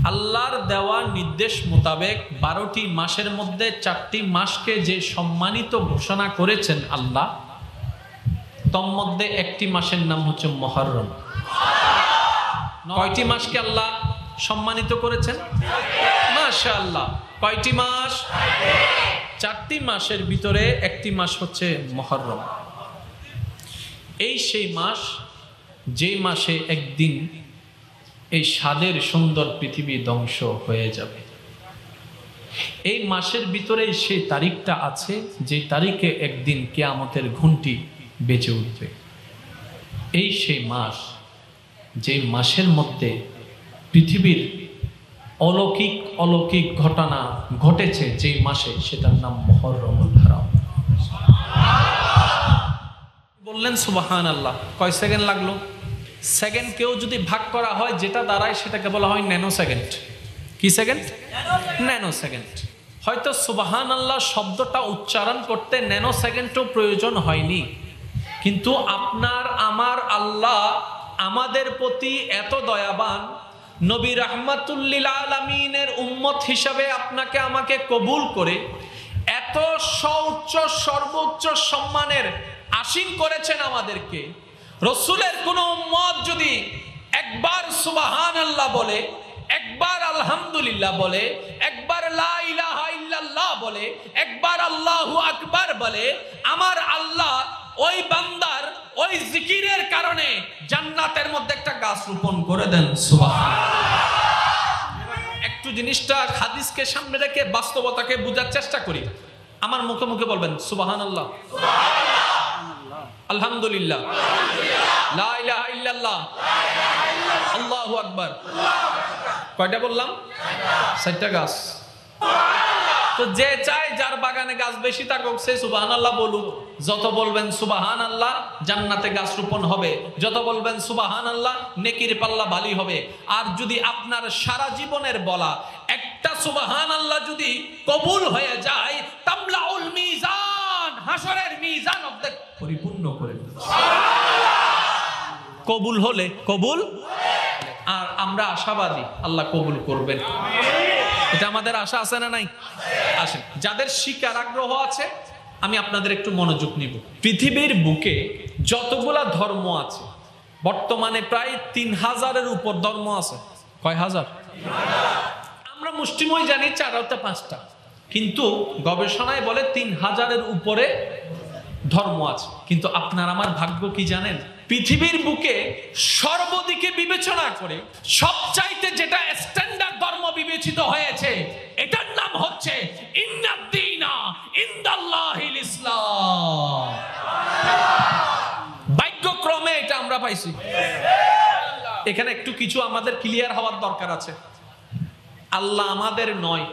আল্লাহর দেওয়া নির্দেশ মোতাবেক 12টি মাসের মধ্যে 4টি মাসকে যে সম্মানিত ঘোষণা করেছেন আল্লাহ, তন্মধ্যে একটি মাসের নাম হচ্ছে মুহররম। কয়টি মাসকে আল্লাহ সম্মানিত করেছেন? মাশাআল্লাহ। কয়টি মাস? 4টি মাসের ভিতরে একটি মাস হচ্ছে মুহররম। এই সেই মাস যে মাসে একদিন এই স্বাদের সুন্দর পৃথিবী ধ্বংস হয়ে যাবে। এই মাসের ভিতরে সেই তারিখটা আছে যে তারিখে একদিন কিয়ামতের ঘন্টি বেজে উঠবে। এই সেই মাস যে মাসের মধ্যে পৃথিবীর অলৌকিক অলৌকিক ঘটনা ঘটেছে, যে মাসে, সেটার নাম মুহররমুল হারাম। বললেন সুবহানাল্লাহ। কয় সেকেন্ড লাগলো? সেকেন্ড কেউ যদি ভাগ করা হয় যেটা দাঁড়ায় সেটাকে বলা হয় ন্যানো সেকেন্ড। কি সেকেন্ড? Nano second. হয়তো সুবহানাল্লাহ শব্দটা উচ্চারণ করতে ন্যানো সেকেন্ডও প্রয়োজন হয়নি, কিন্তু আপনার আমার আল্লাহ আমাদের প্রতি এত দয়াবান, নবী রাহমাতুল লিল আলামিনের উম্মত হিসাবে আপনাকে আমাকে কবুল করে এত সর্বোচ্চ সর্বোচ্চ সম্মানের আসীন করেছেন আমাদেরকে। রসুলের কোন উম্মত যদি একবার সুবহানাল্লাহ বলে, একবার আলহামদুলিল্লাহ বলে, একবার লা ইলাহা ইল্লাল্লাহ বলে, একবার আল্লাহু আকবার বলে, আমার আল্লাহ ওই বান্দার ওই জিকিরের কারণে জান্নাতের মধ্যে একটা গাছ রোপণ করে দেন। সুবহানাল্লাহ। একটু জিনিসটা হাদিসকে সামনে রেখে বাস্তবতাকে বোঝার চেষ্টা করি। আমার মুখে মুখে বলবেন সুবহানাল্লাহ, আলহামদুলিল্লাহ, লা ইলাহা ইল্লাল্লাহ, আল্লাহু আকবার। কয়টা বললাম? 4টা গাছ। তো যে চায় যার বাগানে গাছ বেশি থাকুক সে সুবহানাল্লাহ বলুক। যত বলবেন সুবহানাল্লাহ জান্নাতে গাছ রোপণ হবে, যত বলবেন সুবহানাল্লাহ নেকির পাল্লা ভারী হবে। আর যদি আপনার সারা জীবনের বলা একটা সুবহানাল্লাহ যদি কবুল হয়ে যায়, তামলাউল মিজান, হাসরের মিজান অর্ধেক পরিপূর্ণ করে দেবে। কবুল হলে কবুল, আর আমরা আশাবাদী আল্লাহ কবুল করবেন। এটা আমাদের আশা আছে না নাই? আসেন, যাদের শিকার আগ্রহ আছে আমি আপনাদের একটু মনোযোগ নিব। পৃথিবীর বুকে যতগুলা ধর্ম আছে বর্তমানে প্রায় 3000-এর উপর ধর্ম আছে। কয় হাজার? আমরা মুষ্টিময় জানি 4-5টা, কিন্তু গবেষণায় বলে 3000-এর উপরে ধর্ম আছে। কিন্তু আপনার আমার ভাগ্য কি জানেন? পৃথিবীর বুকে সর্বদিকে বিবেচনা করে সবচাইতে যেটা স্ট্যান্ডার্ড ধর্ম বিবেচিত হয়েছে, এটার নাম হচ্ছে ইন্নাদ-দীনা ইনদাল্লাহিল ইসলাম। ভাগ্যক্রমে এটা আমরা পাইছি। এখানে একটু কিছু আমাদের ক্লিয়ার হওয়ার দরকার আছে। আল্লাহ আমাদের নয়,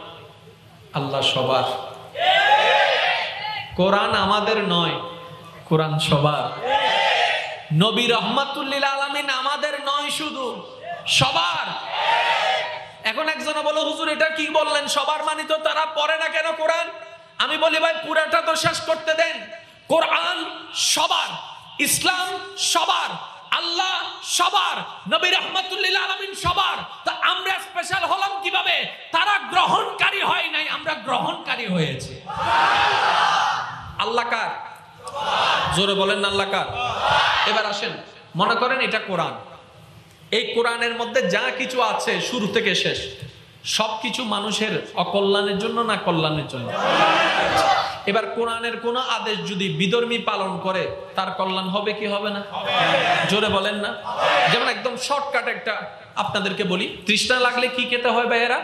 আল্লাহ সবার। কোরআন আমাদের নয়, কোরআন সবার। নবী রাহমাতুল লিল আলামিন আমাদের নয়, শুধু সবার। এখন একজন বলে হুজুর এটা কি বললেন, সবার মানি তো তারা পড়ে না কেন কোরআন? আমি বলি ভাই পুরাটা তো শেষ করতে দেন। কোরআন সবার, ইসলাম সবার, আল্লাহ সবার, নবী রাহমাতুল লিল আলামিন সবার। তা আমরা স্পেশাল হলাম কিভাবে? তারা গ্রহণকারী হয় নাই, আমরা গ্রহণকারী হয়েছে। আল্লাহ কার? জোরে বলেন না আল্লাহ কার? এবার আসেন, মনে করেন এটা কোরআন। এই কোরআনের মধ্যে যা কিছু আছে শুরু থেকে শেষ সবকিছু মানুষের অকল্যাণের জন্য না কল্যাণের জন্য? এবার কোরআনের কোন আদেশ যদি বিধর্মী পালন করে তার কল্যাণ হবে কি হবে না? জোরে বলেন না। যেমন একদম শর্টকাট একটা আপনাদেরকে বলি, তৃষ্ণা লাগলে কি খেতে হয় ভাইয়েরা?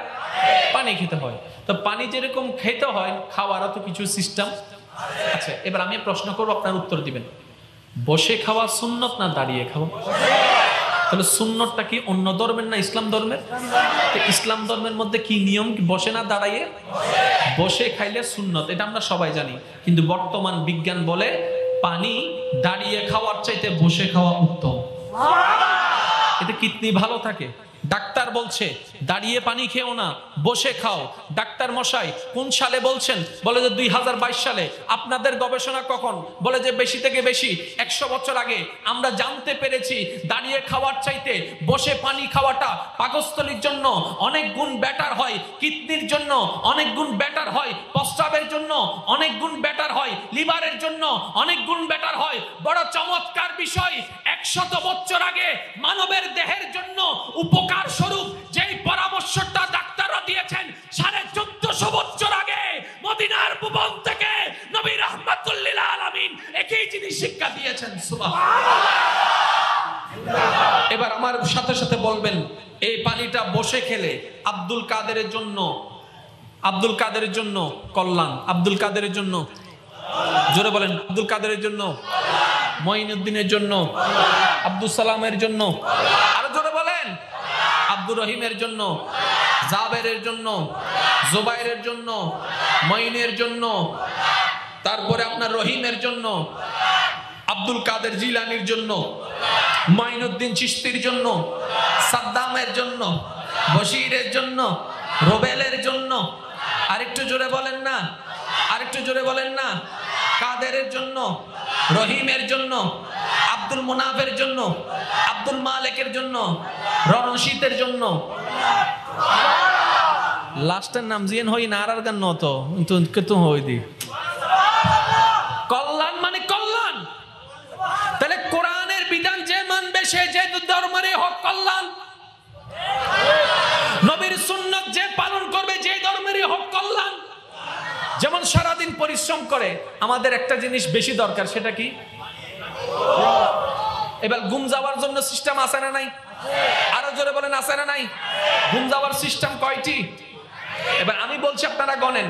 পানি খেতে হয়। তো পানি যেরকম খেতে হয়, খাওয়ারও তো কিছু সিস্টেম আচ্ছা। এবার আমি প্রশ্ন করবো, আপনার উত্তর দিবেন। বসে খাওয়া সুন্নত না দাঁড়িয়ে খাওয়া? তাহলে সুন্নতটা কি অন্য ধর্মের না ইসলাম ধর্মের? ইসলাম ধর্মের মধ্যে কি নিয়ম? বসে না দাঁড়াইয়ে? বসে খাইলে সুন্নত, এটা আমরা সবাই জানি। কিন্তু বর্তমান বিজ্ঞান বলে পানি দাঁড়িয়ে খাওয়ার চাইতে বসে খাওয়া উত্তম। এতে কিডনি ভালো থাকে, ডাক্তার বলছে দাঁড়িয়ে পানি খেও না, বসে খাও। ডাক্তার মশাই কোন সালে বলছেন? বলে যে 2022 সালে। আপনাদের গবেষণা কখন? বলে যে বেশি থেকে বেশি 100 বছর আগে আমরা জানতে পেরেছি দাঁড়িয়ে খাওয়ার চাইতে বসে পানি খাওয়াটা পাকস্থলীর জন্য অনেক গুণ বেটার হয়, কিডনির জন্য অনেক গুণ বেটার হয়, প্রস্রাবের জন্য অনেক গুণ বেটার হয়, লিভারের জন্য অনেক গুণ বেটার হয়। বড় চমৎকার বিষয়, 100 বছর আগে মানবের দেহের জন্য উপকার স্বরূপ যেই পরামর্শটা ডাক্তাররা দিয়েছেন, 1450 বছর আগে মদিনার ভুবন থেকে নবী রাহমাতুল লিল আলামিন একই জিনিস শিক্ষা দিয়েছেন। সুবহানাল্লাহ। এবার আমার সাথে সাথে বলবেন, এই পানিটা বসে খেলে আব্দুল কাদেরের জন্য, আব্দুল কাদেরের জন্য কল্যাণ। আব্দুল কাদেরের জন্য জোরে বলেন, আব্দুল কাদেরের জন্য, মঈনুদ্দিনের জন্য, আব্দুল সালামের জন্য, আরো জোরে বলেন, আব্দুর রহিমের জন্য, জাবেরের জন্য, জুবাইরের জন্য, মঈনের জন্য, তারপরে আপনার রহিমের জন্য, আব্দুল কাদের জিলানির জন্য, মঈনুদ্দিন চিশতির জন্য, সাদ্দামের জন্য, বশিরের জন্য, রোবেলের জন্য। আরেকটু জোরে বলেন না, আরেকটু জোরে বলেন না। কাদেরের জন্য, রহিমের জন্য, আব্দুল মুনাফের জন্য, আব্দুল মালিকের জন্য, রনশীতের জন্য। লাস্টের নাম জিয়েন হই না আর গান নতো কিন্তু হই দি কল্যাণ মানে কল্যাণ। তাহলে কোরআনের বিধান যে মানবে সে যে ধর্মেরই হোক কল্যাণ, নবীর সুন্নাত যে পালন করবে যে ধর্মেরই হোক কল্যাণ। যেমন সারাদিন পরিশ্রম করে, আমাদের একটা জিনিস বেশি দরকার, সেটা কি? এবার ঘুম যাওয়ার জন্য সিস্টেম আছে না নাই? আরো জোরে বলেন, আছে না নাই? ঘুম যাওয়ার সিস্টেম কয়টি? এবার আমি বলছি, আপনারা গণেন।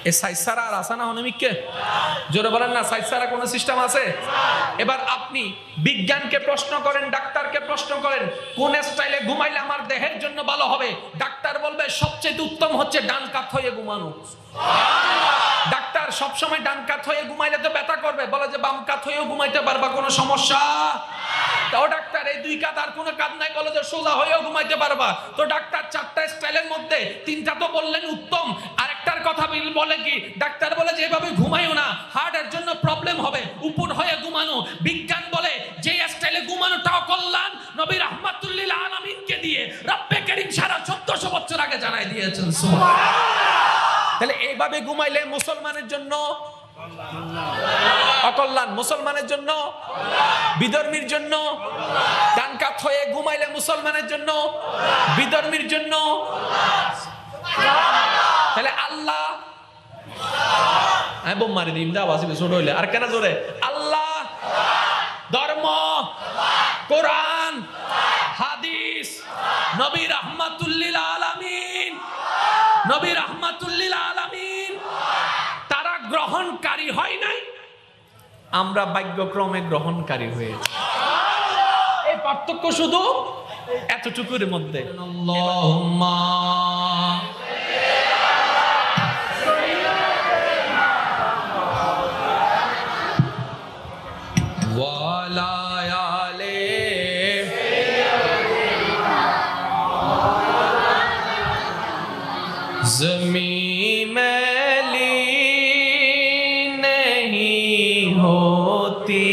এ সাইসারা আর আসা না হনমিককে জোরে বলেন না, সাইসারা কোন সিস্টেম আছে? এবার আপনি বিজ্ঞানকে প্রশ্ন করেন, ডাক্তারকে প্রশ্ন করেন, কোন স্টাইলে ঘুমাইলে আমার দেহের জন্য ভালো হবে? ডাক্তার বলবে সবচেয়ে উত্তম হচ্ছে ডান কাত হয়ে ঘুমানো। ডাক্তার সবসময় ডান কাত হয়ে ঘুমাইলে তো ব্যথা করবে, বলে যে বাম কাত হয়েও ঘুমাইতে পারবা, কোনো সমস্যা? তো ডাক্তার এই দুই কাত আর কোনো কাজ নাই, বলে যে সোজা হয়েও ঘুমাইতে পারবা। তো ডাক্তার 4টা স্টাইলের মধ্যে 3টা তো বললেন উত্তম, আরেকটার কথা বলে কি? ডাক্তার বলে যে এভাবে ঘুমাইও না, হার্টের জন্য প্রবলেম হবে, উপর হয়ে ঘুমানো। বিজ্ঞান বলে যে স্টাইলে ঘুমানোটাও কল্যাণ, নবী রাহমাতুল লিল আলামিনকে দিয়ে রব্বে কারীম 1450 বছর আগে জানাই দিয়েছেন। সুবহানাল্লাহ। তাহলে এইভাবে ঘুমাইলে মুসলমানের জন্য অকল্যাণ, মুসলমানের জন্য, বিধর্মীর জন্য। ডান কাত হয়ে ঘুমাইলে মুসলমানের জন্য, বিধর্মীর জন্য। তাহলে আল্লাহ বোম মারি দিন দা বাসি ছোট হইলে আর কেন জোরে? আল্লাহ, ধর্ম, কোরআন, হাদিস, নবী রাহমাতুল লিল আলামিন, নবী রাহমাতুল লিল আলামিন তারা গ্রহণকারী হয় নাই, আমরা ভাগ্যক্রমে গ্রহণকারী হয়েছি। এই পার্থক্য শুধু এতটুকুর মধ্যে। আল্লাহুম্মা ওয়ালা আলে ज़मीं मैली नहीं होती,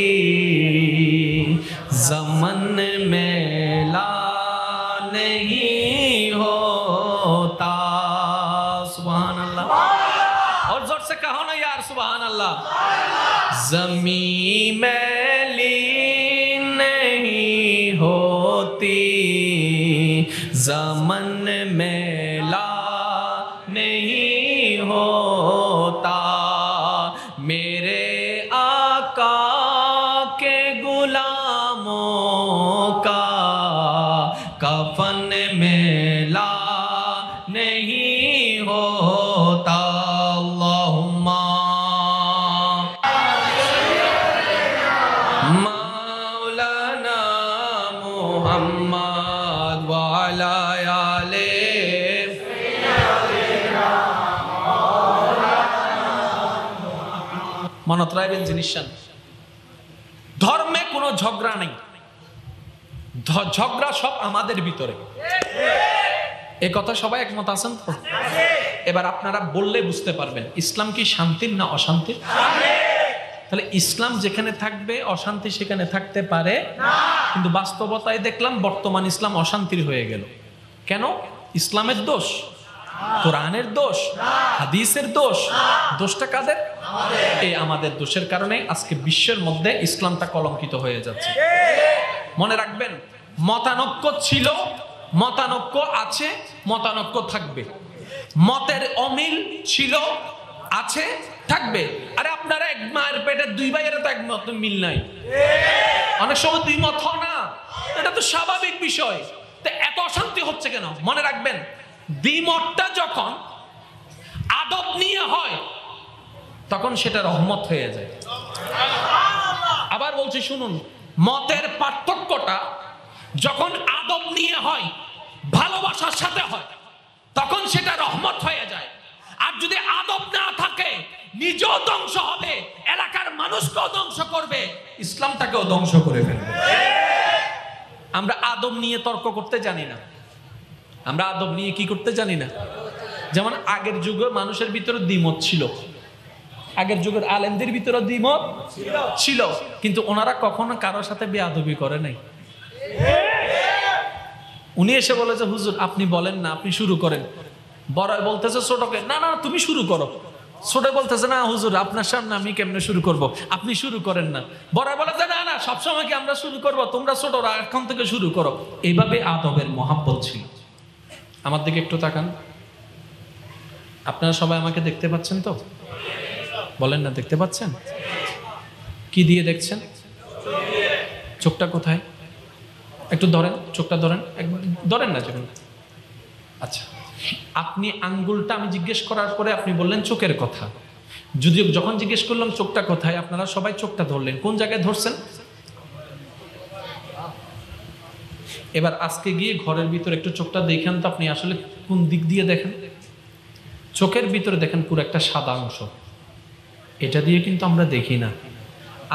ज़मन मैला नहीं होता। सुभान अल्लाह, और जोर से कहो ना यार सुभान अल्लाह। ज़मीं मैली नहीं होती, ज़मन मैला नहीं होता। मेरे आका के गुलामों का कफन मेला नहीं होता। अल्लाहुम्मा मौलाना मुहम्मद वाला आले মনত রাখবেন জিনিস। কোনো ঝগড়া নেই, ঝগড়া সব আমাদের ভিতরে। এ কথা সবাই একমত আছেন তো? এবার আপনারা বললে বুঝতে পারবেন ইসলাম কি শান্তির না অশান্তির। তাহলে ইসলাম যেখানে থাকবে অশান্তি সেখানে থাকতে পারে না। কিন্তু বাস্তবতায় দেখলাম বর্তমান ইসলাম অশান্তির হয়ে গেল। কেন? ইসলামের দোষ, কোরআনের দোষ, হাদিসের দোষ। দোষটা কাদের? এই আমাদের দোষের কারণে আজকে বিশ্বের মধ্যে ইসলামটা কলঙ্কিত হয়ে যাচ্ছে। মনে রাখবেন, মতানৈক্য ছিল, মতানৈক্য আছে, মতানৈক্য থাকবে। মতের অমিল ছিল, আছে, থাকবে। আরে আপনারা এক মায়ের পেটের দুই ভাইয়ের তো একমত মিল নাই। অনেক সময় দুই মত হয় না, এটা তো স্বাভাবিক বিষয়। তো এত অশান্তি হচ্ছে কেন? মনে রাখবেন, দ্বিমতটা যখন আদব নিয়ে হয় তখন সেটা রহমত হয়ে যায়। আবার বলছি শুনুন, মতের পার্থক্যটা যখন আদব নিয়ে হয়, ভালোবাসার সাথে হয়, তখন সেটা রহমত হয়ে যায়। আর যদি আদব না থাকে, নিজেও ধ্বংস হবে, এলাকার মানুষকেও ধ্বংস করবে, ইসলামটাকেও ধ্বংস করে ফেলবে। আমরা আদব নিয়ে তর্ক করতে জানি না, আমরা আদব নিয়ে কি করতে জানি না। যেমন আগের যুগে মানুষের ভিতরে দ্বিমত ছিল, আগের যুগের আলেমদের ভিতরে দ্বিমত ছিল, কিন্তু ওনারা কখনো কারোর সাথে বেয়াদবি করে নাই। উনি এসে বলে যে হুজুর আপনি বলেন না, আপনি শুরু করেন। বড় বলতেছে ছোটকে, না না তুমি শুরু করো। ছোট বলতেছে, না হুজুর আপনার সামনে আমি কেমনে শুরু করব, আপনি শুরু করেন না। বড় বলে যে না না সবসময় কি আমরা শুরু করব, তোমরা ছোটরা এখন থেকে শুরু করো। এইভাবে আদবের মহাব্বত ছিল। আমার দিকে একটু তাকান, আপনারা সবাই আমাকে দেখতে পাচ্ছেন তো? বলেন না, দেখতে পাচ্ছেন? কি দিয়ে দেখছেন? চোখটা কোথায়? একটু ধরেন, চোখটা ধরেন, ধরেন না যখন। আচ্ছা, আপনি আঙ্গুলটা আমি জিজ্ঞেস করার পরে আপনি বললেন চোখের কথা। যদিও যখন জিজ্ঞেস করলাম চোখটা কোথায়, আপনারা সবাই চোখটা ধরলেন। কোন জায়গায় ধরছেন? এবার আজকে গিয়ে ঘরের ভিতরে একটু চোখটা দেখেন তো, আপনি আসলে কোন দিক দিয়ে দেখেন। চোখের ভিতরে দেখেন পুরো একটা সাদা অংশ, এটা দিয়ে কিন্তু আমরা দেখি না।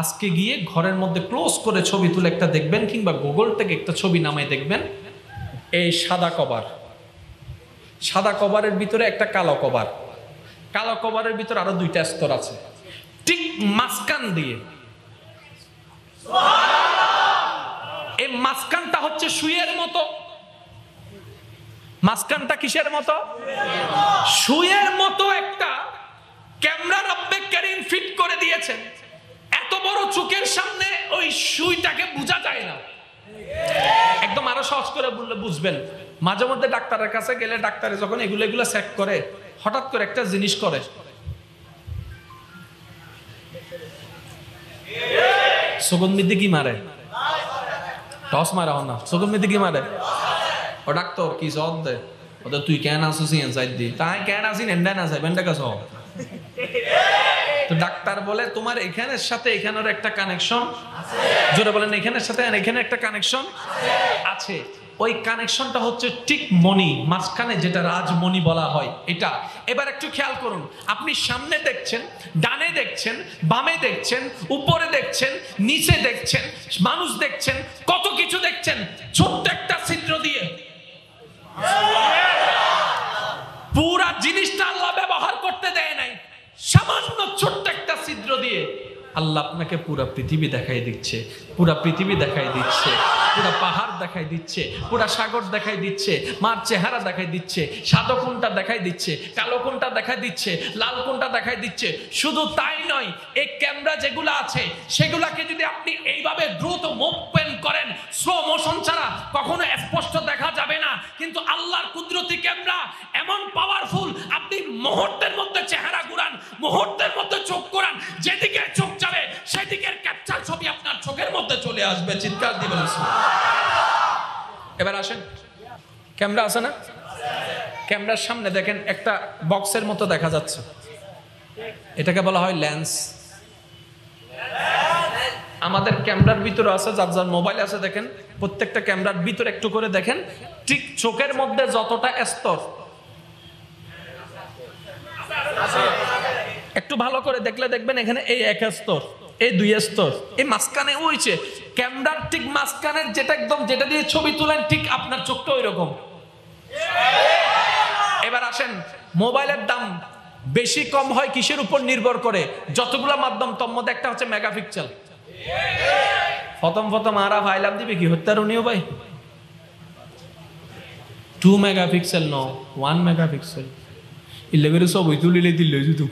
আজকে গিয়ে ঘরের মধ্যে ক্লোজ করে ছবি তুলে একটা দেখবেন, কিংবা গুগল থেকে একটা ছবি নামায় দেখবেন, এই সাদা কভার, সাদা কভারের ভিতরে একটা কালো কভার, কালো কভারের ভিতরে আরো দুইটা স্তর আছে। ঠিক মাঝখান দিয়ে, এই মাঝখানটা হচ্ছে সুইয়ের মতো। মাঝখানটা কিসের মতো? সুইয়ের মতো একটা ক্যামেরা রব্বে কারীম ফিট করে দিয়েছেন। এত বড় চোখের সামনে ওই সুইটাকে বোঝা যায় না। একদম আরো সহজ করে বললে বুঝবেন, মাঝে মধ্যে ডাক্তারের কাছে গেলে ডাক্তারে যখন এগুলো চেক করে, হঠাৎ করে একটা জিনিস করে, সুগন্ধিতে কি মারে, টস মারা হন না, সুগন্ধিতে কি মারে, ও ডাক্তার কি জব দেয়, ওদের তুই কেন আসিস দি তাই কেন আসিন এন্ডা না যাবেন টাকা সহ। তো ডাক্তার বলে তোমার এখানের সাথে এখানের একটা কানেকশন আছে। জোরে বলেন, এখানের সাথে এখানে একটা কানেকশন আছে। ওই কানেকশনটা হচ্ছে ঠিক মণি, মাঝখানে যেটা রাজমণি বলা হয় এটা। এবার একটু খেয়াল করুন, আপনি সামনে দেখছেন, ডানে দেখছেন, বামে দেখছেন, উপরে দেখছেন, নিচে দেখছেন, মানুষ দেখছেন, কত কিছু দেখছেন, ছোট্ট একটা ছিদ্র দিয়ে পুরা জিনিসটা আল্লাহ ব্যবহার করতে দেয় নাই। সামান্য ছোট্ট একটা ছিদ্র দিয়ে আল্লাহ আপনাকে পুরা পৃথিবী দেখাই দিচ্ছে, পুরা পৃথিবী দেখাই দিচ্ছে, পুরা পাহাড় দেখাই দিচ্ছে, পুরা সাগর দেখাই দিচ্ছে, মার চেহারা দেখাই দিচ্ছে, সাদা কোনটা দেখাই দিচ্ছে, কালো কোনটা দেখাই দিচ্ছে, লাল কোনটা দেখাই দিচ্ছে। শুধু তাই নয়, এই ক্যামেরা যেগুলো আছে সেগুলাকে যদি আপনি এইভাবে দ্রুত মুভমেন্ট করেন, স্লো মোশন ছাড়া কখনো স্পষ্ট দেখা যাবে না। কিন্তু আল্লাহর কুদরতি ক্যামেরা এমন পাওয়ারফুল, আপনি মুহূর্তের মধ্যে চেহারা ঘুরান, মুহূর্তের মধ্যে চোখ ঘুরান, যেদিকে চোখ যাবে সেদিকের ক্যাপচার ছবি আপনার চোখের মধ্যে চলে আসবে। চিৎকার দিবেন। এবার আসেন, ক্যামেরা আছে না? ক্যামেরার সামনে দেখেন একটা বক্সের মতো দেখা যাচ্ছে, এটাকে বলা হয় লেন্স। আমাদের ক্যামেরার ভিতরে আছে, যার যার মোবাইল আছে দেখেন, প্রত্যেকটা ক্যামেরার ভিতরে একটু করে দেখেন, ঠিক চোখের মধ্যে যতটা স্তর, একটু ভালো করে দেখলে দেখবেন এখানে এই এক স্তর, এই 2 স্তর, এই মাঝখানে হয়েছে ক্যামেরার ঠিক মাঝখানের যেটা একদম যেটা দিয়ে ছবি তোলেন ঠিক আপনার চোখটা ওই রকম। এবার আসেন, মোবাইলের দাম বেশি কম হয় কিসের উপর নির্ভর করে? যতগুলো মাধ্যম তোর মধ্যে একটা হচ্ছে মেগাপিক্সেল। প্রথম আরা ভাইলাম দিবে কি হত্যারণীয় ভাই 2 মেগাপিক্সেল ন 1 মেগাপিক্সেল ইলেভেন ছবি তুলিলে দিলে শুধু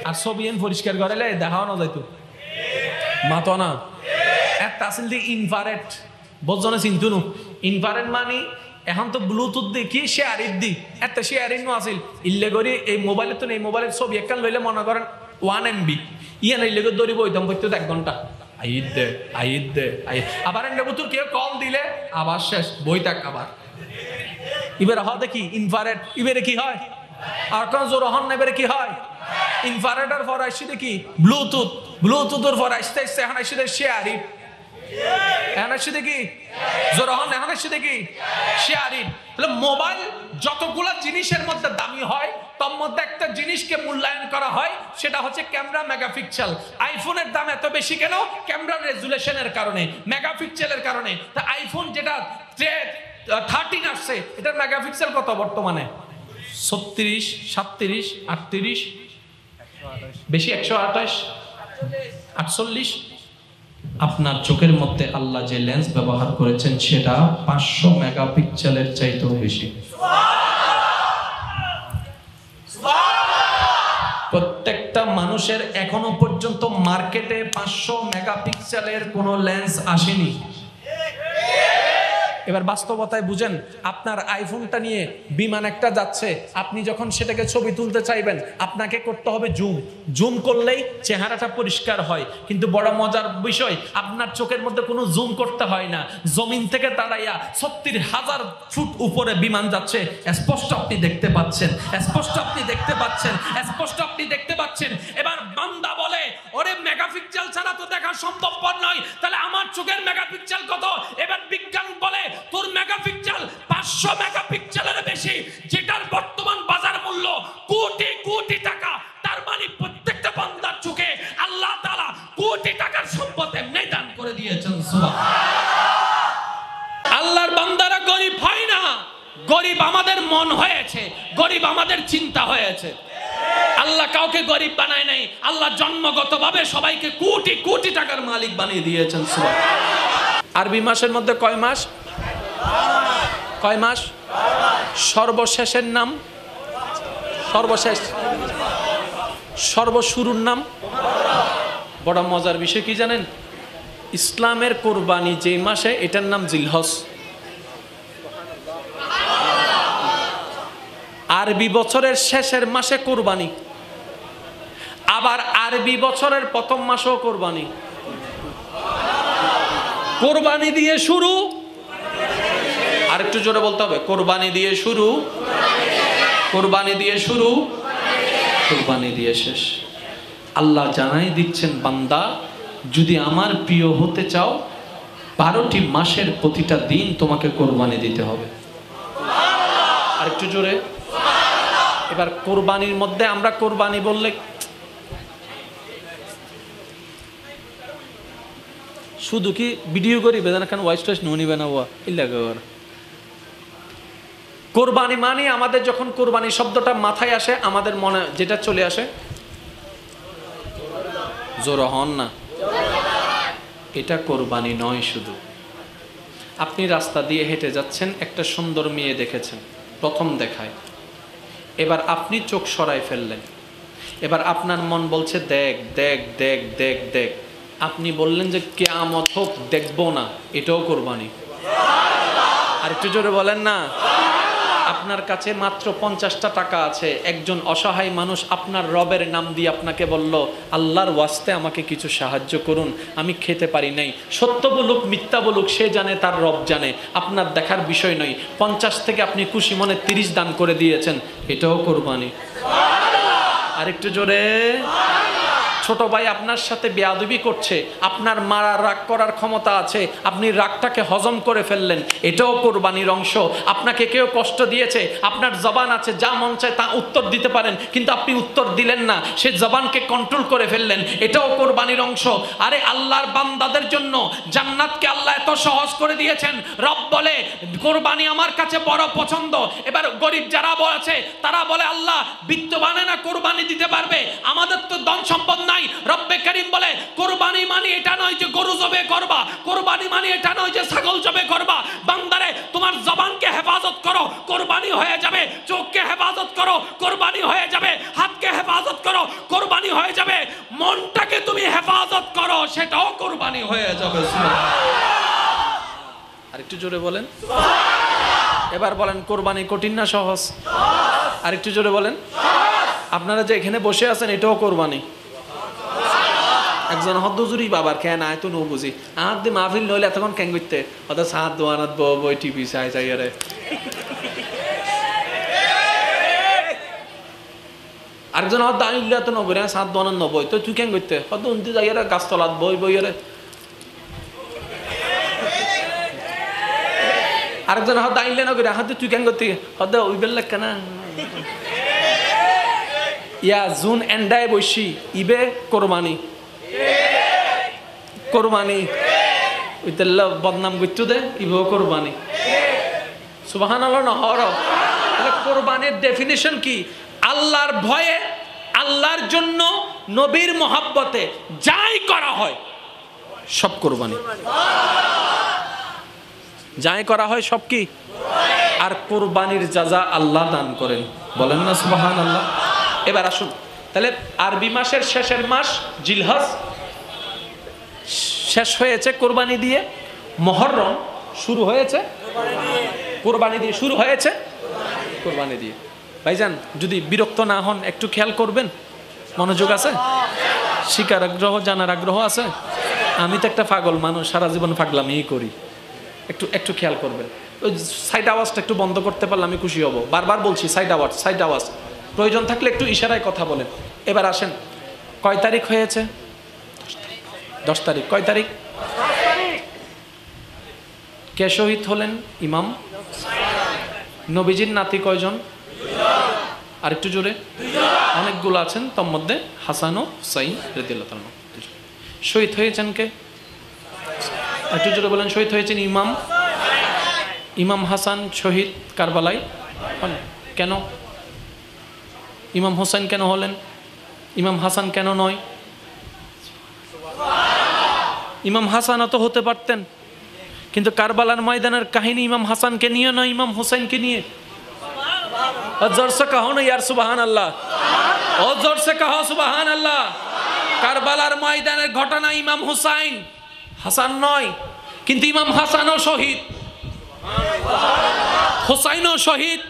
আর ছবি পরিষ্কার করালে দেখাও না যাইতো মাতো না। একটা আসল দি ইনফ্রারেড বোঝনে চিন্তু নু ইনফ্রারেড মানে এখন তো ব্লুটুথ দি কি শেয়ারিং দি একটা শেয়ারিং নো আসিল ইল্লে করি এই মোবাইলে তো এই মোবাইলের ছবি একখান লইলে মনে করেন 1 MB ইয়ান ইল্লে করে দড়ি বইতাম বইতে 1 ঘন্টা আইদ দে আবার এন্ড বুতুর কেউ কল দিলে আবার শেষ বই থাক আবার এবারে হয় দেখি ইনফ্রারেড এবারে কি হয় আর কোন জোর হন না এবারে কি হয় ইনফ্রারেডের পর আসছে দেখি ব্লুটুথের পর আসতে এখন আসছে শেয়ারিং এখন আসছে দেখি জোর হন এখন আসছে দেখি শেয়ারিং। তাহলে মোবাইল যতগুলো জিনিসের মধ্যে দামি হয় তার মধ্যে একটা জিনিসকে মূল্যায়ন করা হয় সেটা হচ্ছে ক্যামেরা মেগাপিক্সেল। আইফোনের দাম এত বেশি কেন? ক্যামেরা রেজুলেশনের কারণে, মেগাপিক্সেলের কারণে। তা আইফোন যেটা 13 আসছে এটার মেগাপিক্সেল কত বর্তমানে? 36, 37, 38, বেশি 128, 48। আপনার চোখের মধ্যে আল্লাহ যে লেন্স ব্যবহার করেছেন সেটা 500 মেগাপিক্সেলের চাইতেও বেশি। প্রত্যেকটা মানুষের এখনো পর্যন্ত মার্কেটে 500 মেগাপিক্সেলের কোনো লেন্স আসেনি। এবার বাস্তবতায় বুঝেন, আপনার আইফোনটা নিয়ে বিমান একটা যাচ্ছে, আপনি যখন সেটাকে ছবি তুলতে চাইবেন আপনাকে করতে হবে জুম করলেই চেহারাটা পরিষ্কার হয়। কিন্তু বড় মজার বিষয়, আপনার চোখের মধ্যে কোনো জুম করতে হয় না, জমিন থেকে দাঁড়াইয়া 36,000 ফুট উপরে বিমান যাচ্ছে, স্পষ্ট আপনি দেখতে পাচ্ছেন, এবার বান্দা বলে ওরে মেগাপিক্সেল ছাড়া তো দেখা সম্ভবপর নয়, তাহলে আমার চোখের মেগাপিক্সেল কত? এবার বিজ্ঞান বলে তোর মেগাপিক্সেল 500 মেগাপিক্সেলের বেশি, যেটার বর্তমান বাজার মূল্য কোটি কোটি টাকা। তার মানে প্রত্যেকটা বান্দার চোখে আল্লাহ তাআলা কোটি টাকার সম্পদ এমনি দান করে দিয়েছেন। সুবহানাল্লাহ। আল্লাহর বান্দারা গরিব হয় না, গরিব আমাদের মন হয়েছে, গরিব আমাদের চিন্তা হয়েছে। আল্লাহ কাউকে গরিব বানায় নাই, আল্লাহ জন্মগতভাবে সবাইকে কোটি কোটি টাকার মালিক বানিয়ে দিয়েছেন। সুবহানাল্লাহ। আরবি মাসের মধ্যে কয় মাস? সর্বশেষের নাম সর্বশেষ, সর্বশুরুর নাম। বড় মজার বিষয় কি জানেন? ইসলামের কোরবানি যে মাসে এটার নাম জিলহজ। আরবি বছরের শেষের মাসে কোরবানি, আবার আরবি বছরের প্রথম মাসেও কোরবানি। কোরবানি দিয়ে শুরু, আরেকটু জোরে বলতে হবে, কোরবানি দিয়ে শুরু, কোরবানি দিয়ে শুরু, কোরবানি দিয়ে শেষ। আল্লাহ জানাই দিচ্ছেন, বান্দা যদি আমার প্রিয় হতে চাও 12টি মাসের প্রতিটা দিন তোমাকে কোরবানি দিতে হবে। আরেকটু জোরে। এবার কোরবানির মধ্যে আমরা কোরবানি বললে শুধু কি ভিডিও করি বেদানা খান ওয়াইস টয়েস নিবে না ওয়া ইল্লাগর। কোরবানি মানে আমাদের যখন কোরবানি শব্দটা মাথায় আসে আমাদের মনে যেটা চলে আসে, জোর হন না, এটা কোরবানি নয়। শুধু আপনি রাস্তা দিয়ে হেঁটে যাচ্ছেন, একটা সুন্দর মেয়ে দেখেছেন প্রথম দেখায়, এবার আপনি চোখ সরাই ফেললেন, এবার আপনার মন বলছে দেখ দেখ দেখ দেখ দেখ, আপনি বললেন যে কিয়ামত হোক দেখবো না, এটাও কোরবানি। আর একটু জোরে বলেন না। আপনার কাছে মাত্র 50টা টাকা আছে, একজন অসহায় মানুষ আপনার রবের নাম দিয়ে আপনাকে বলল আল্লাহর ওয়াস্তে আমাকে কিছু সাহায্য করুন, আমি খেতে পারি নাই। সত্য বলুক মিথ্যা বলুক সে জানে, তার রব জানে, আপনার দেখার বিষয় নয়। 50 থেকে আপনি খুশি মনে 30 দান করে দিয়েছেন, এটাও কোরবানি। আরেকটু জোরে। ছোট ভাই আপনার সাথে বেয়াদবি করছে, আপনার মারার রাগ করার ক্ষমতা আছে, আপনি রাগটাকে হজম করে ফেললেন, এটাও কোরবানির অংশ। আপনাকে কেউ কষ্ট দিয়েছে, আপনার জবান আছে, যা মন চায় তা উত্তর দিতে পারেন, কিন্তু আপনি উত্তর দিলেন না, সে জবানকে কন্ট্রোল করে ফেললেন, এটাও কোরবানির অংশ। আরে আল্লাহর বান্দাদের জন্য জান্নাতকে আল্লাহ এত সহজ করে দিয়েছেন। রব বলে কোরবানি আমার কাছে বড় পছন্দ। এবার গরিব যারা আছে তারা বলে আল্লাহ বিত্তবানে না কোরবানি দিতে পারবে, আমাদের তো ধন সম্পদ নাই। রব্বে কারীম বলে কোরবানি মানে এটা নয় যে গরু জবে করবা, কোরবানি মানে এটা নয় যে ছাগল জবে করবা। বান্দারে তোমার জবানকে হেফাজত করো, কোরবানি হয়ে যাবে। চোখকে হেফাজত করো, কোরবানি হয়ে যাবে। হাতকে হেফাজত করো, কোরবানি হয়ে যাবে। মনটাকে তুমি হেফাজত করো, সেটাও কোরবানি হয়ে যাবে। আর একটু জোরে বলেন। এবার বলেন কোরবানি কঠিন না সহজ? আর একটু জোরে বলেন। আপনারা যে এখানে বসে আছেন এটাও কোরবানি। একজন হদ্দুজুরি বাবার কেন আয় তো নো বুঝি আহাত দি মাহফিল নইলে এতক্ষণ কেন করতে অত সাত দোয়ানাত বই টিভি চাই চাই আরে আরেকজন হদ্দ আইলে এত নবই সাত দোয়ানাত নবই তো তুই কেন করতে হদ্দ উন্তি যাই আরে গাছতলাত বই বই আরে। আরেকজন হদ্দ আইলে না করে হাতে তুই কেন করতে হদ্দ ওই বেললে কেন ইয়া জুন এন্ডায় বসি ইবে কোরবানি কোরবানি ওইতাল্লা বদনাম করতে দে ইবেও কোরবানি। সুবহানাল্লাহ না হর কোরবানির ডেফিনিশন কি? আল্লাহর ভয়ে, আল্লাহর জন্য, নবীর মহাব্বতে যাই করা হয় সব কোরবানি। যাই করা হয় সব কি? আর কোরবানির যাজা আল্লাহ দান করেন, বলেন না সুবহানাল্লাহ। এবার আসুন তাহলে আরবি মাসের শেষের মাস জিলহজ শেষ হয়েছে কোরবানি দিয়ে, মুহররম শুরু হয়েছে কোরবানি দিয়ে, শুরু হয়েছে কোরবানি দিয়ে। ভাইজান যদি বিরক্ত না হন একটু খেয়াল করবেন, মনোযোগ আছে, শিকার আগ্রহ, জানার আগ্রহ আছে। আমি তো একটা পাগল মানুষ, সারা জীবন পাগলামিই করি। একটু একটু খেয়াল করবেন। ওই সাইড আওয়াজটা একটু বন্ধ করতে পারলে আমি খুশি হব। বারবার বলছি সাইড আওয়াজ, সাইড আওয়াজ। প্রয়োজন থাকলে একটু ইশারায় কথা বলেন। এবার আসেন, কয় তারিখ হয়েছে? 10 তারিখ। কয় তারিখ? কে শহীদ হলেন? ইমাম। নবীজির নাতি কয়জন? আর একটু জোরে। অনেকগুলো আছেন, তার মধ্যে হাসান ও হুসাইন রাদিয়াল্লাহু তাআলা শহীদ হয়েছেন। কে? একটু জোরে বলেন। শহীদ হয়েছেন ইমাম। ইমাম হাসান শহীদ কারবালায়। কেন? ইমাম হোসেন কেন হলেন? ইমাম হাসান কেন নয়? ইমাম হাসানও তো হতে পারতেন, কিন্তু কারবালার ময়দানের কাহিনী ইমাম হাসানকে নিয়ে নয়, ইমাম হোসেনকে নিয়ে। জোর সে কহো না ইয়ার সুবহানাল্লাহ, ও জোর সে কহো সুবহানাল্লাহ। কারবালার ময়দানের ঘটনা ইমাম হুসাইন, হাসান নয়, কিন্তু ইমাম হাসানও শহীদ, হোসাইনও শহীদ,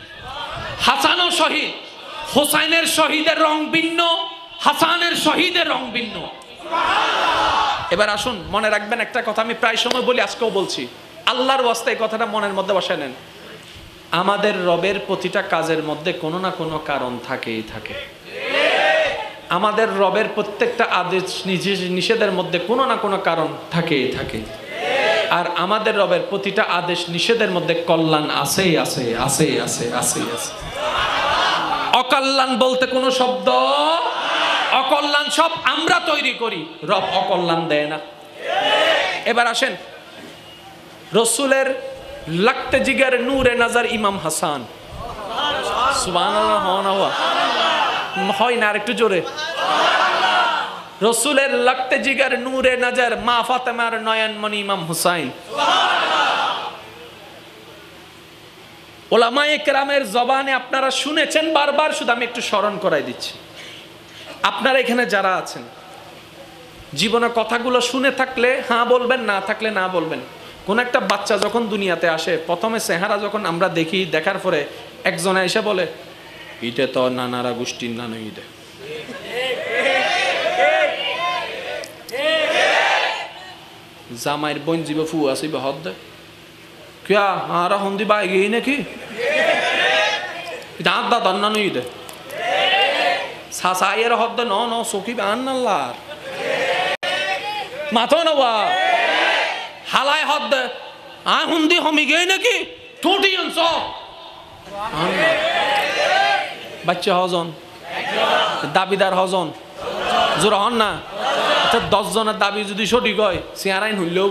হাসানও শহীদ। হোসাইনের শহীদের রং ভিন্ন, হাসানের শহীদের রং ভিন্ন। এবার আসুন, মনে রাখবেন একটা কথা আমি প্রায় সময় বলি, আজকেও বলছি, আল্লাহর ওয়াস্তে এই কথাটা মনের মধ্যে বসায় নেন। আমাদের রবের প্রতিটা কাজের মধ্যে কোনো না কোনো কারণ থাকেই থাকে। আমাদের রবের প্রত্যেকটা আদেশ নিষেধের মধ্যে কোনো না কোনো কারণ থাকেই থাকে। আর আমাদের রবের প্রতিটা আদেশ নিষেধের মধ্যে কল্যাণ আছেই আছে, আছেই আছে, আছেই আছে। অকল্যাণ বলতে কোনো শব্দ, অকল্যাণ সব আমরা তৈরি করি, রব অকল্যাণ দেয় না। এবার আসেন, রসুলের লাগতে জিগার নূরে নজর ইমাম হাসান। সুবহানাল্লাহ হয় না? আর একটু জোরে। রসুলের লাগতে জিগার নূরে নজর মা ফাতেমার নয়নমণি ইমাম হুসাইন। ওলামায়ে কেরামের জবানে আপনারা শুনেছেন বারবার, শুধু আমি একটু স্মরণ করাই দিচ্ছি। আপনারা এখানে যারা আছেন, জীবনের কথাগুলো শুনে থাকলে হ্যাঁ বলবেন, না থাকলে না বলবেন। কোন একটা বাচ্চা যখন দুনিয়াতে আসে, প্রথমে চেহারা যখন আমরা দেখি, দেখার পরে একজনে এসে বলে ইটা তো নানারা গোষ্ঠীর নানা, ইটা জামাইয়ের বোন জীব ফু আসিব হদ দে কিয়া আর হন্দি বা এগিয়ে নাকি দাঁত দাঁত নানু ইদে সাসাইয়ের হদ দে ন ন সকি বান আল্লাহ মাথো না বা হালায় হদ দে হুন্দি হমি গে নাকি ঠোঁটি অংশ বাচ্চা হজন দাবিদার হজন জোর হন না। আচ্ছা 10 জনের দাবি যদি সঠিক হয় চেয়ারাইন হইলেও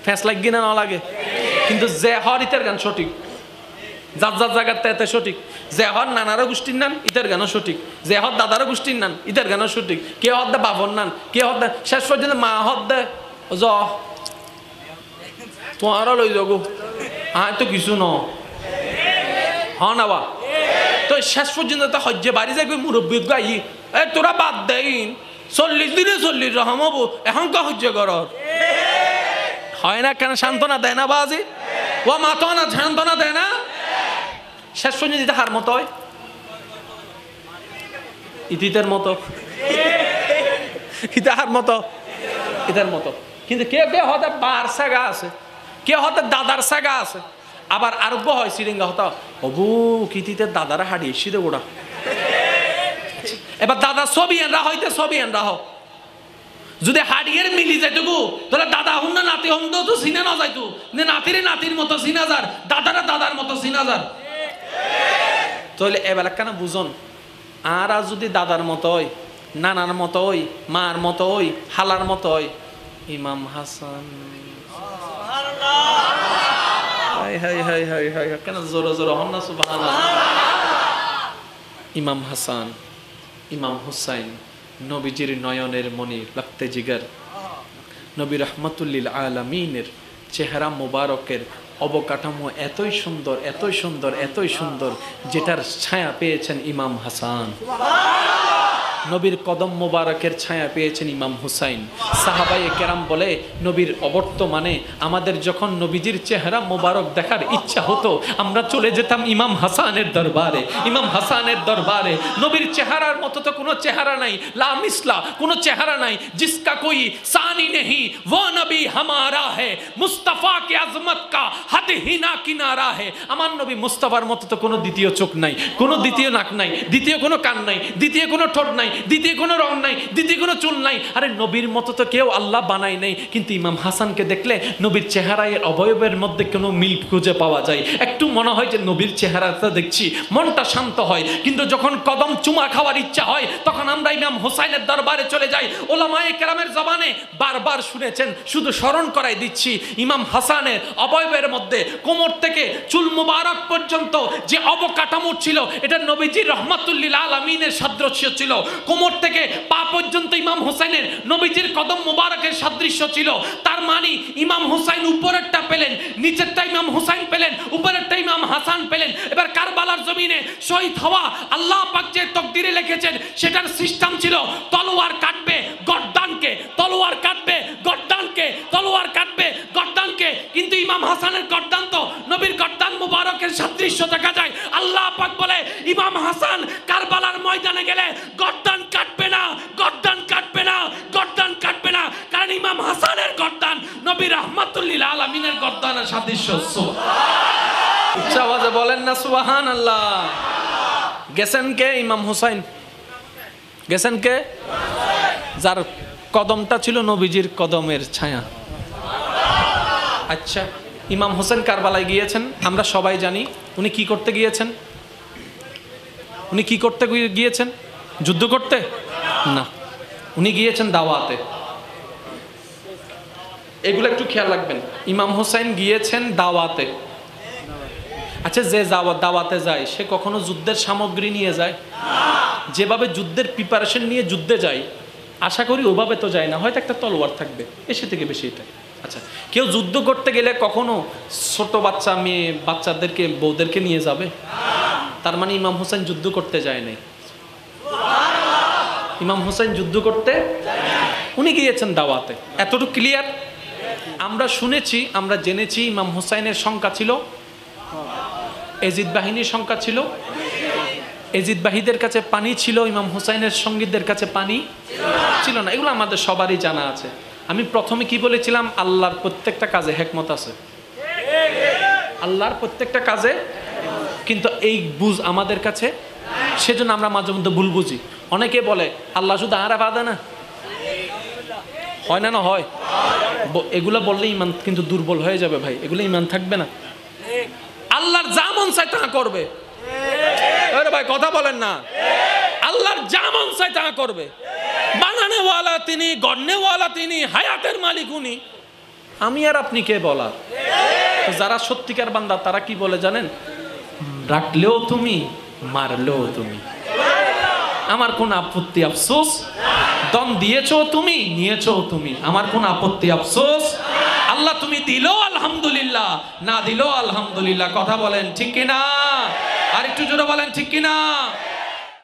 ফেঁস লাগি না লাগে, কিন্তু যে হর ইতের গান সঠিক, যার যার জায়গার এতে সঠিক, যে হর নানারা গোষ্ঠীর নান ইতের গানও সঠিক, যে হর দাদারা গোষ্ঠীর নান ইতের গানও সঠিক, কে হর দে বাবর নান, কে হর দে শেষ পর্যন্ত মা হর দে জ তোমারও লই যাবো তো কিছু ন না বা তো শেষ পর্যন্ত তো হজ্জে বাড়ি যাই মুরব্বী গাই তোরা বাদ দেন 40 দিনে 40 রহম হবো এখন কা হজ্জে কর হয় না কেন? সান্ত্বনা দেয় না বাজি ও মাতো না সান্ত্বনা দেয় না? শেষ পর্যন্ত দিতে হার মতো হয় ইতিতের মতো ইতাহার মতো ইতার মতো, কিন্তু কে কে হতে বার সাগা আছে, কে হতে দাদার সাগা আছে, আবার আরোগ্য হয় সিরিঙ্গা হতা অবু কিতিতে দাদারা হারিয়ে সিদে গোড়া। এবার দাদা ছবি এনরা হইতে ছবি এনরা হ যদি হাড়িয়ের মিলি যাইতগু তাহলে দাদা হুন না নাতি হুন তো চিনা না যাইতো, নাতিরে নাতির মতো চিনা যার, দাদারা দাদার মতো চিনা যার। তাহলে এবেলা কেন বুঝন আর যদি দাদার মতো হয়, নানার মতো হয়, মার মতো হয়, হালার মতো হয়, ইমাম হাসান কেন জোরে জোরে হন না সুবহানাল্লাহ। ইমাম হাসান, ইমাম হুসাইন নবীজির নয়নের মণি, লাগতে জিগার, নবী রহমতুল্লিল আলামিনের চেহারা মোবারকের অবকাঠামো এতই সুন্দর, এতই সুন্দর, এতই সুন্দর, যেটার ছায়া পেয়েছেন ইমাম হাসান। নবীর কদম মোবারকের ছায়া পেয়েছেন ইমাম হুসাইন। সাহাবায়ে কেরাম বলে নবীর অবর্তমানে আমাদের যখন নবীজির চেহারা মোবারক দেখার ইচ্ছা হতো আমরা চলে যেতাম ইমাম হাসানের দরবারে। ইমাম হাসানের দরবারে নবীর চেহারার মতো তো কোনো চেহারা নাই, লা মিসলা কোনো চেহারা নাই, জিসকা কোই সানি নেহি वो নবী হামারা है, মুস্তাফা কে আজমত কা হদ হি না কিনারা है। আমার নবী মুস্তাফার মতো তো কোনো দ্বিতীয় চোখ নাই, কোনো দ্বিতীয় নাক নাই, দ্বিতীয় কোনো কান নাই, দ্বিতীয় কোনো ঠোঁট নাই, দ্বিতীয় কোনো রং নাই, দ্বিতীয় কোনো চুল নাই। আরে নবীর মতো তো কেউ আল্লাহ বানায় নাই, কিন্তু ইমাম হাসানকে দেখলে নবীর চেহারায় অবয়বের মধ্যে কোনো মিল খুঁজে পাওয়া যায়। একটু মনে হয় যে নবীর চেহারাটা দেখছি, মনটা শান্ত হয়। কিন্তু যখন কদম চুমা খাওয়ার ইচ্ছা হয় তখন আমরা ইমাম হুসাইনের দরবারে চলে যাই। ওলামায়ে কেরামের জবানে বারবার শুনেছেন, শুধু স্মরণ করাই দিচ্ছি, ইমাম হাসানের অবয়বের মধ্যে কোমর থেকে চুল মুবারক পর্যন্ত যে অবকাঠামো ছিল এটা নবীজির রহমাতুল্লিল আলামিনের সাদৃশ্য ছিল। কোমর থেকে পা পর্যন্ত ইমাম হুসাইনের নবীজির কদম মুবারকের সাদৃশ্য ছিল। তার মানে ইমাম হুসাইন উপরেরটা পেলেন, নিচেরটা ইমাম হুসাইন পেলেন, উপরেরটা ইমাম হাসান পেলেন। এবার কারবালার জমিনে শহীদ হওয়া আল্লাহ পাক যে তকদিরে লিখেছেন সেটার সিস্টেম ছিল তলোয়ার কাটবে গর্দানকে, তলোয়ার কাটবে গর্দানকে, তলোয়ার কাটবে গর্দানকে। কিন্তু ইমাম হাসানের গর্দান তো নবীর গর্দান মুবারকের সাদৃশ্য দেখা যায়। আল্লাহ পাক বলে ইমাম হাসান কারবালার ময়দানে গেলে গর্দান কাটবে না, গর্দান কাটবে না, গর্দান কাটবে না, কারণ ইমাম হাসানের গর্দান নবী রাহমাতুল্লিল আলামিনের গর্দানের সাদৃশ্য। সুবহানাল্লাহ, আওয়াজে বলেন না সুবহানাল্লাহ। গেছেন কে? ইমাম হুসাইন। গেছেন কে? যার কদমটা ছিল নবীজির কদমের ছায়া। আচ্ছা, ইমাম হোসেন কারবালায় গিয়েছেন, আমরা সবাই জানি। উনি কি করতে গিয়েছেন? উনি কি করতে গিয়েছেন? যুদ্ধ করতে না, উনি গিয়েছেন দাওয়াতে। এগুলো একটু খেয়াল রাখবেন। ইমাম হোসেন গিয়েছেন দাওয়াতে। আচ্ছা, যে দাওয়াতে যায় সে কখনো যুদ্ধের সামগ্রী নিয়ে যায়? যেভাবে যুদ্ধের প্রিপারেশন নিয়ে যুদ্ধে যায় আশা করি ওভাবে তো যায় না, হয়তো একটা তলোয়ার থাকবে, এসে থেকে বেশি এটা। আচ্ছা, কেউ যুদ্ধ করতে গেলে কখনো ছোট বাচ্চা মেয়ে বাচ্চাদেরকে বউদেরকে নিয়ে যাবে? তার মানে ইমাম হোসেন যুদ্ধ করতে যায় নাই। ইমাম হোসেন যুদ্ধ করতে, উনি গিয়েছেন দাওয়াতে। এতটুকু ক্লিয়ার? আমরা শুনেছি, আমরা জেনেছি ইমাম হোসেনের সংখ্যা ছিল, এজিদ বাহিনীর সংখ্যা ছিল, এজিদ বাহিদের কাছে পানি ছিল, ইমাম হোসেনের সঙ্গীদের কাছে পানি ছিল না। এগুলো আমাদের সবারই জানা আছে। আমি প্রথমে কি বলেছিলাম? আল্লাহর প্রত্যেকটা কাজে হিকমত আছে, আল্লাহর প্রত্যেকটা কাজে, কিন্তু এই বুঝ আমাদের কাছে, সেজন্য আমরা মাঝে মধ্যে ভুল বুঝি। অনেকে বলে আল্লাহ শুধু আরা বাদা না, হয় না? না হয়? এগুলা বললে ইমান কিন্তু দুর্বল হয়ে যাবে ভাই, এগুলো ইমান থাকবে না। আল্লাহর যা মন চায় তা করবে। আরে ভাই কথা বলেন না, আল্লাহর যা মন চায় তা করবে। বানানেওয়ালা তিনি, গড়নেওয়ালা তিনি, হায়াতের মালিক উনি। আমি আর আপনি কে বলার? যারা সত্যিকার বান্দা তারা কি বলে জানেন? রাখলেও তুমি, মারলেও তুমি, আমার কোন আপত্তি আফসোস। দম দিয়েছো তুমি, নিয়েছো তুমি, আমার কোন আপত্তি আফসোস। আল্লাহ তুমি দিলো আলহামদুলিল্লাহ, না দিলো আলহামদুলিল্লাহ। কথা বলেন ঠিক কিনা? আর একটু জোরে বলেন ঠিক কিনা?